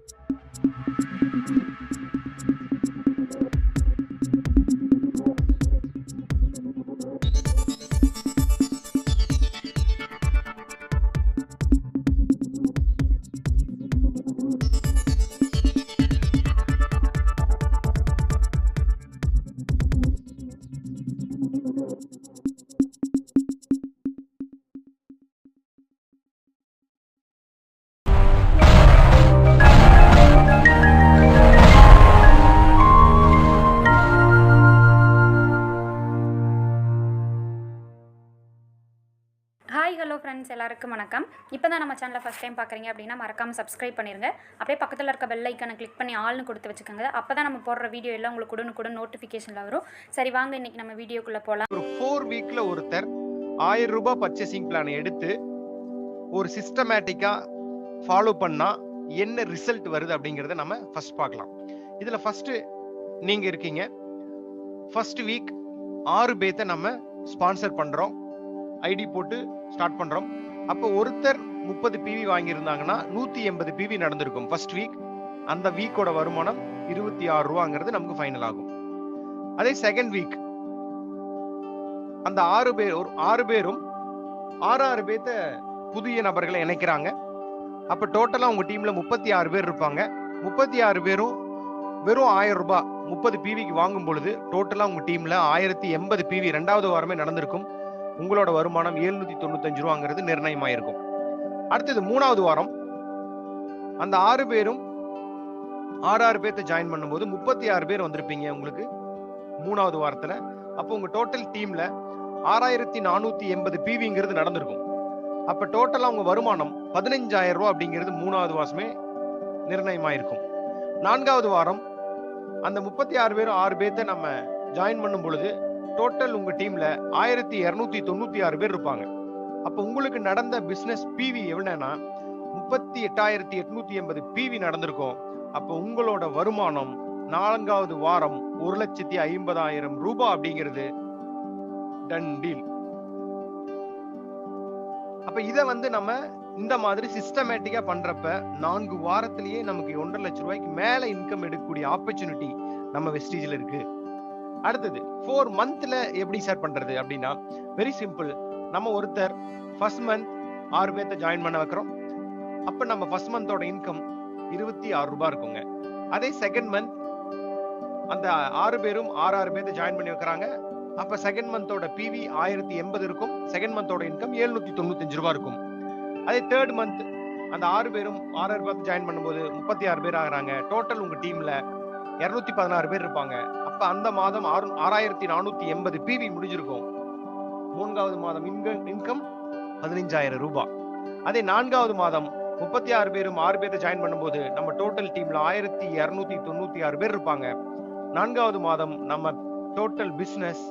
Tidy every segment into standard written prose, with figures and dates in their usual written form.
Hi hello friends, எல்லாருக்கும் வணக்கம். இப்போ தான் நம்ம சேனலை ஃபஸ்ட் டைம் பார்க்குறீங்க அப்படின்னா மறக்காமல் சப்ஸ்கிரைப் பண்ணிடுங்க. அப்படியே பக்கத்தில் இருக்க பெல் ஐக்கனை கிளிக் பண்ணி ஆல்னு கொடுத்து வச்சுக்கோங்க. அப்போ தான் நம்ம போடுற வீடியோ எல்லாம் உங்களுக்கு உடனுக்குடன் நோட்டிஃபிகேஷனில் வரும். சரி வாங்க, இன்றைக்கி நம்ம வீடியோக்குள்ளே போகலாம். ஒரு 4 வீக்ல ஒருத்தர் 1000 ரூபாய் பர்ச்சேசிங் பிளானை எடுத்து ஒரு சிஸ்டமேட்டிக்காக ஃபாலோ பண்ணால் என்ன ரிசல்ட் வருது அப்படிங்கிறத நம்ம ஃபர்ஸ்ட் பார்க்கலாம். இதில் ஃபஸ்ட்டு நீங்கள் இருக்கீங்க. ஃபர்ஸ்ட் வீக் 6 பேத்தை நம்ம ஸ்பான்சர் பண்ணுறோம். ஐடி போட்டு ஸ்டார்ட் பண்றோம். அப்போ ஒருத்தர் 30 PV வாங்கியிருந்தாங்கன்னா 180 PV நடந்திருக்கும் ஃபர்ஸ்ட் வீக். அந்த வீக்கோட வருமானம் 26 ரூபாங்கிறது நமக்கு ஃபைனல் ஆகும். அதே செகண்ட் வீக் அந்த 6 பேரும் 6 பேத்த புதிய நபர்களை இணைக்கிறாங்க. அப்ப டோட்டலா உங்க டீம்ல 36 பேர் இருப்பாங்க. 36 பேரும் வெறும் 1000 ரூபாய் 30 PVக்கு வாங்கும் பொழுது டோட்டலா உங்க டீம்ல 1080 PV 2வது வாரமே நடந்திருக்கும். உங்களோட வருமானம் 795 ரூபாங்கிறது நிர்ணயமாயிருக்கும். அடுத்தது 3வது வாரம் அந்த 6 பேரும் 6 பேர்த்த ஜாயின் பண்ணும்போது 36 பேர் வந்திருப்பீங்க உங்களுக்கு 3வது வாரத்துல. அப்போ உங்க டோட்டல் டீம்ல 6480 PVங்கிறது நடந்திருக்கும். அப்ப டோட்டலா உங்க வருமானம் 15000 ரூபாய் அப்படிங்கிறது 3வது வாரமே நிர்ணயமாயிருக்கும். 4வது வாரம் அந்த 36 பேரும் 6 பேர்த்த நம்ம ஜாயின் பண்ணும் பொழுது டோட்டல் உங்க டீம்ல 1296 பேர் இருப்பாங்க. அப்ப உங்களுக்கு நடந்த பிசினஸ் PV எவ்வளவுனா 38880 PV நடந்திருக்கும். அப்ப உங்களோட வருமானம் 4வது வாரம் 1,50,000 ரூபாய் அப்படிங்கிறது டன் டீல். அப்ப இத நம்ம இந்த மாதிரி சிஸ்டமேட்டிக்கா பண்றப்ப 4 வாரத்திலேயே நமக்கு 1.5 லட்சம் ரூபாய்க்கு மேல இன்கம் எடுக்கக்கூடிய ஆப்பர்ச்சுனிட்டி நம்ம வெஸ்டீஜ்ல இருக்கு. அடுத்தது 4 மந்த்ல எப்படி ஸ்டார்ட் பண்றது அப்படின்னா வெரி சிம்பிள். நம்ம ஒருத்தர் ஃபர்ஸ்ட் மந்த் 6 பேர்த்த ஜாயின் பண்ண வைக்கிறோம். அப்ப நம்ம ஃபர்ஸ்ட் மந்தோட இன்கம் 26 ரூபாய் இருக்குங்க. அதே செகண்ட் மந்த் அந்த 6 பேரும் 6 பேர்த்த ஜாயின் பண்ணி வைக்கிறாங்க. அப்ப செகண்ட் மந்தோட PV 1080 இருக்கும். செகண்ட் மந்தோட இன்கம் 795 ரூபாய் இருக்கும். அதே தேர்ட் மந்த் அந்த 6 பேரும் 6 பேர்த்த ஜாயின் பண்ணும்போது 36 பேர் ஆகுறாங்க. டோட்டல் உங்க டீம்ல 216 பேர் இருப்பாங்க. அப்ப அந்த மாதம் 6480 PV முடிஞ்சிருக்கும். 3வது மாதம் இன்கம் 15000 ரூபாய். அதே 4வது மாதம் 36 பேரும் 6 பேர்த்த ஜாயின் பண்ணும்போது நம்ம டோட்டல் டீம்ல 1296 பேர் இருப்பாங்க. 4வது மாதம் நம்ம டோட்டல் பிசினஸ்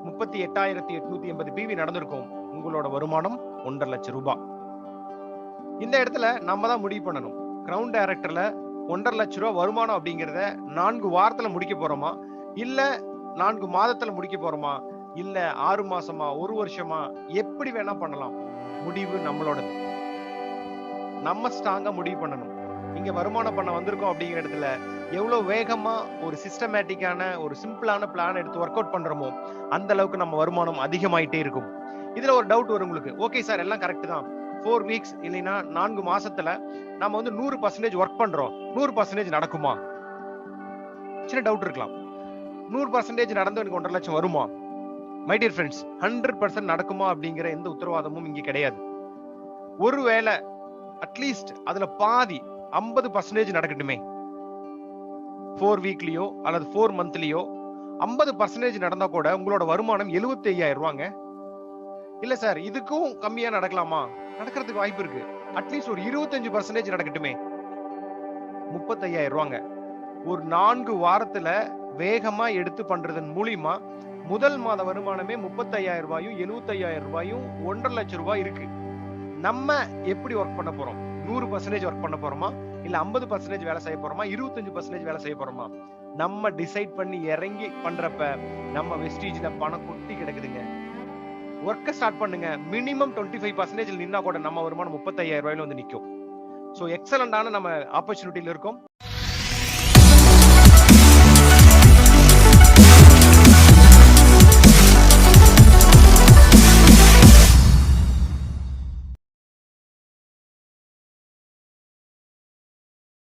38880 PV நடந்திருக்கும். உங்களோட வருமானம் 1.5 லட்சம் ரூபாய். இந்த இடத்துல நம்ம தான் முடிவு பண்ணணும். கிரவுண்ட் டைரக்டர்ல 1.5 லட்சம் ரூபாய் வருமானம் அப்படிங்கிறத 4 வாரத்துல முடிக்க போறோமா, இல்ல 4 மாதத்துல முடிக்க போறோமா, இல்ல 6 மாசமா 1 வருஷமா, எப்படி வேணா பண்ணலாம். முடிவு நம்மளோடது. நம்ம ஸ்ட்ராங்கா முடிவு பண்ணணும். இங்க வருமானம் பண்ண வந்திருக்கோம் அப்படிங்கிற இடத்துல எவ்வளவு வேகமா ஒரு சிஸ்டமேட்டிக்கான ஒரு சிம்பிளான பிளான் எடுத்து ஒர்க் அவுட் பண்றோமோ அந்த அளவுக்கு நம்ம வருமானம் அதிகமாயிட்டே இருக்கும். இதுல ஒரு டவுட் வரும் உங்களுக்கு. ஓகே சார், எல்லாம் கரெக்ட் தான். 4 வீக்ஸ் இல்லைன்னா 4 மாசத்துல நம்ம 100% ஒர்க் பண்றோம், 100% நடக்குமா? சின்ன டவுட் இருக்கலாம். 100% நடந்து எனக்கு 1.5 லட்சம் வருமா? மை டியர் ஃப்ரெண்ட்ஸ், 100% நடக்குமா அப்படிங்கிற எந்த உத்தரவாதமும் இங்க கிடையாது. ஒருவேளை அட்லீஸ்ட் அதுல பாதி 50% நடக்கட்டுமே. 4 வீக்லயோ அல்லது 4 மந்த்லயோ 50% நடந்தா கூட உங்களோட வருமானம் 75,000 ரூபாங்க. இல்ல சார், இதுக்கும் கம்மியா நடக்கலாமா? நடக்கிறதுக்கு வாய்ப்பு இருக்கு. அட்லீஸ்ட் ஒரு 25% நடக்கட்டுமே. 35,000 ரூபாங்க. ஒரு 4 வாரத்துல வேகமா எடுத்து பண்றதன் மூலியமா முதல் மாத வருமானமே 35,000 ரூபாயும் 75,000 ரூபாயும் 1.5 லட்சம் ரூபாய் இருக்கு. நம்ம எப்படி ஒர்க் பண்ண போறோம்? 100% ஒர்க் பண்ண போறோமா, இல்ல 50% வேலை செய்ய போறோமா, 25% வேலை செய்ய போறோமா? நம்ம டிசைட் பண்ணி இறங்கி பண்றப்ப நம்ம வெஸ்டீஜ்ல பணம் கொட்டி கிடக்குதுங்க. ஒர்க்க ஸ்டார்ட் பண்ணுங்க. மினிமம் 25% நின்னா கூட நம்ம வருமானம் 35,000 ரூபாயில வந்து நிக்கும். ஸோ எக்ஸலண்டான நம்ம ஆப்பர்ச்சுனிட்டியில் இருக்கோம்.